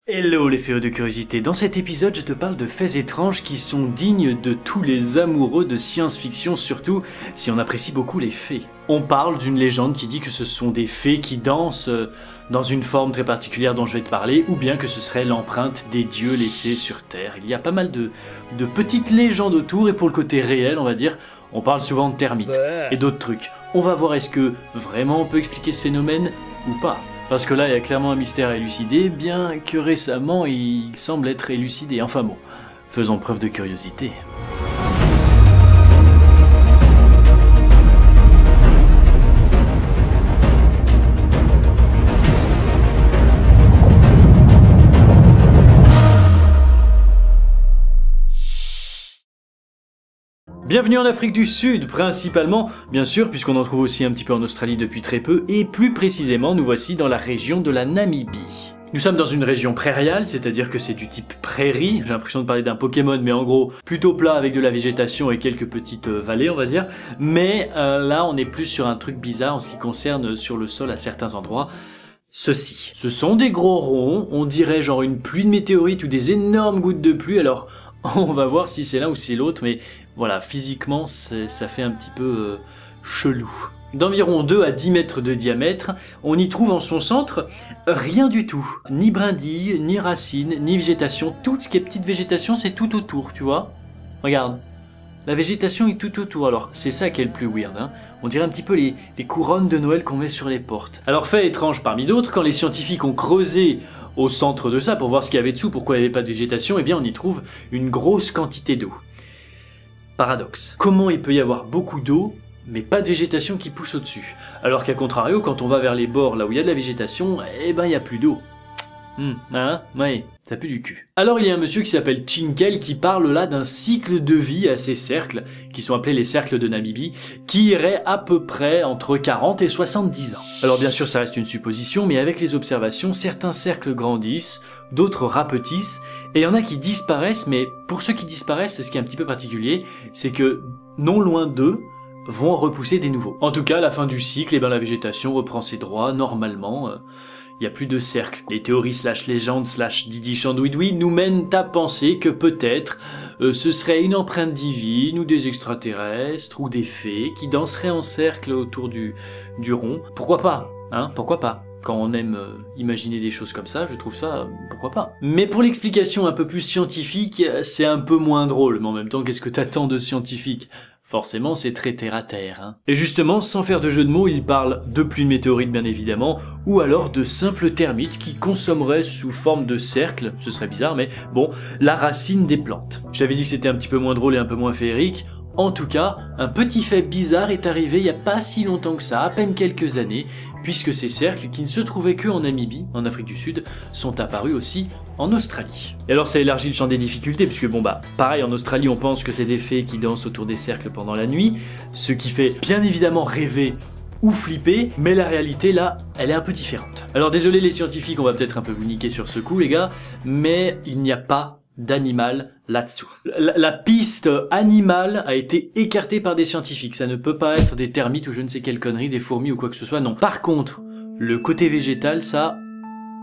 Hello les féos de curiosité, dans cet épisode je te parle de faits étranges qui sont dignes de tous les amoureux de science-fiction, surtout si on apprécie beaucoup les fées. On parle d'une légende qui dit que ce sont des fées qui dansent dans une forme très particulière dont je vais te parler, ou bien que ce serait l'empreinte des dieux laissés sur Terre. Il y a pas mal de petites légendes autour, et pour le côté réel on va dire, on parle souvent de termites et d'autres trucs. On va voir est-ce que vraiment on peut expliquer ce phénomène ou pas. Parce que là, il y a clairement un mystère à élucider, bien que récemment, il semble être élucidé. Enfin bon, faisons preuve de curiosité. Bienvenue en Afrique du Sud, principalement, bien sûr, puisqu'on en trouve aussi un petit peu en Australie depuis très peu, et plus précisément, nous voici dans la région de la Namibie. Nous sommes dans une région prairiale, c'est-à-dire que c'est du type prairie, j'ai l'impression de parler d'un Pokémon, mais en gros, plutôt plat avec de la végétation et quelques petites vallées, on va dire, mais là, on est plus sur un truc bizarre en ce qui concerne sur le sol à certains endroits. Ceci. Ce sont des gros ronds, on dirait genre une pluie de météorites ou des énormes gouttes de pluie, alors on va voir si c'est l'un ou si c'est l'autre, mais voilà, physiquement, ça fait un petit peu chelou. D'environ 2 à 10 mètres de diamètre, on y trouve en son centre rien du tout. Ni brindilles, ni racines, ni végétation. Tout ce qui est petite végétation, c'est tout autour, tu vois. Regarde. La végétation est tout autour, alors c'est ça qui est le plus weird, hein. On dirait un petit peu les couronnes de Noël qu'on met sur les portes. Alors fait étrange parmi d'autres, quand les scientifiques ont creusé au centre de ça pour voir ce qu'il y avait dessous, pourquoi il n'y avait pas de végétation, eh bien on y trouve une grosse quantité d'eau. Paradoxe. Comment il peut y avoir beaucoup d'eau, mais pas de végétation qui pousse au-dessus? Alors qu'à contrario, quand on va vers les bords, là où il y a de la végétation, eh ben il n'y a plus d'eau. Hein? Ouais, ça pue du cul. Alors il y a un monsieur qui s'appelle Chinkel qui parle là d'un cycle de vie à ces cercles, qui sont appelés les cercles de Namibie, qui irait à peu près entre 40 et 70 ans. Alors bien sûr ça reste une supposition, mais avec les observations, certains cercles grandissent, d'autres rapetissent, et il y en a qui disparaissent, mais pour ceux qui disparaissent, ce qui est un petit peu particulier, c'est que non loin d'eux, vont en repousser des nouveaux. En tout cas, à la fin du cycle, eh ben, la végétation reprend ses droits normalement. Il n'y a plus de cercle. Les théories / légendes / Didi Chandouidoui nous mènent à penser que peut-être ce serait une empreinte divine ou des extraterrestres ou des fées qui danseraient en cercle autour du rond. Pourquoi pas, hein? Pourquoi pas? Quand on aime imaginer des choses comme ça, je trouve ça, pourquoi pas. Mais pour l'explication un peu plus scientifique, c'est un peu moins drôle. Mais en même temps, qu'est-ce que t'attends de scientifique? Forcément, c'est très terre à terre, hein. Et justement, sans faire de jeu de mots, il parle de pluie de météorites bien évidemment, ou alors de simples termites qui consommeraient sous forme de cercle, ce serait bizarre, mais bon, la racine des plantes. Je t'avais dit que c'était un petit peu moins drôle et un peu moins féerique. En tout cas, un petit fait bizarre est arrivé il n'y a pas si longtemps que ça, à peine quelques années, puisque ces cercles, qui ne se trouvaient que en Namibie, en Afrique du Sud, sont apparus aussi en Australie. Et alors ça élargit le champ des difficultés, puisque bon bah, pareil en Australie on pense que c'est des fées qui dansent autour des cercles pendant la nuit, ce qui fait bien évidemment rêver ou flipper, mais la réalité là, elle est un peu différente. Alors désolé les scientifiques, on va peut-être un peu vous niquer sur ce coup les gars, mais il n'y a pas d'animal là-dessous. La piste animale a été écartée par des scientifiques, ça ne peut pas être des termites ou je ne sais quelle connerie, des fourmis ou quoi que ce soit, non. Par contre, le côté végétal, ça,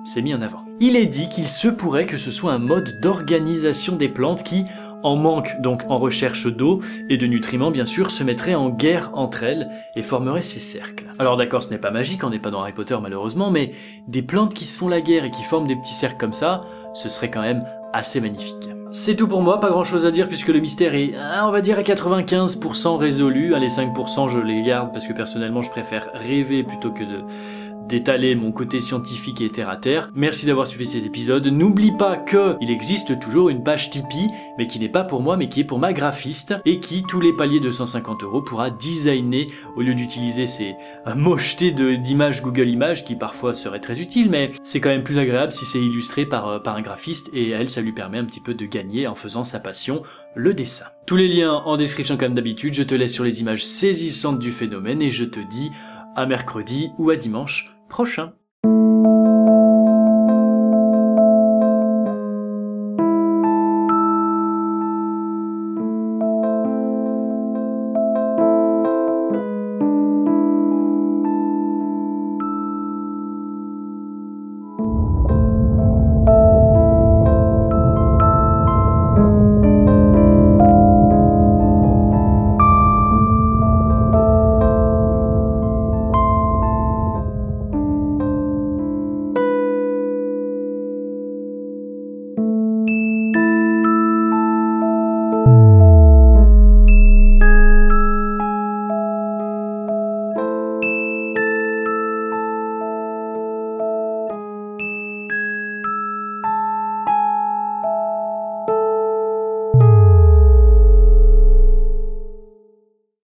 c'est mis en avant. Il est dit qu'il se pourrait que ce soit un mode d'organisation des plantes qui, en manque, donc en recherche d'eau et de nutriments bien sûr, se mettrait en guerre entre elles et formerait ces cercles. Alors d'accord, ce n'est pas magique, on n'est pas dans Harry Potter malheureusement, mais des plantes qui se font la guerre et qui forment des petits cercles comme ça, ce serait quand même assez magnifique. C'est tout pour moi, pas grand chose à dire puisque le mystère est, on va dire à 95% résolu, les 5% je les garde parce que personnellement je préfère rêver plutôt que d'étaler mon côté scientifique et terre à terre. Merci d'avoir suivi cet épisode. N'oublie pas que il existe toujours une page Tipeee, mais qui n'est pas pour moi, mais qui est pour ma graphiste, et qui, tous les paliers de 150 €, pourra designer, au lieu d'utiliser ces mochetés d'images Google Images, qui parfois seraient très utiles, mais c'est quand même plus agréable si c'est illustré par un graphiste, et elle, ça lui permet un petit peu de gagner en faisant sa passion, le dessin. Tous les liens en description comme d'habitude, je te laisse sur les images saisissantes du phénomène, et je te dis à mercredi ou à dimanche prochain.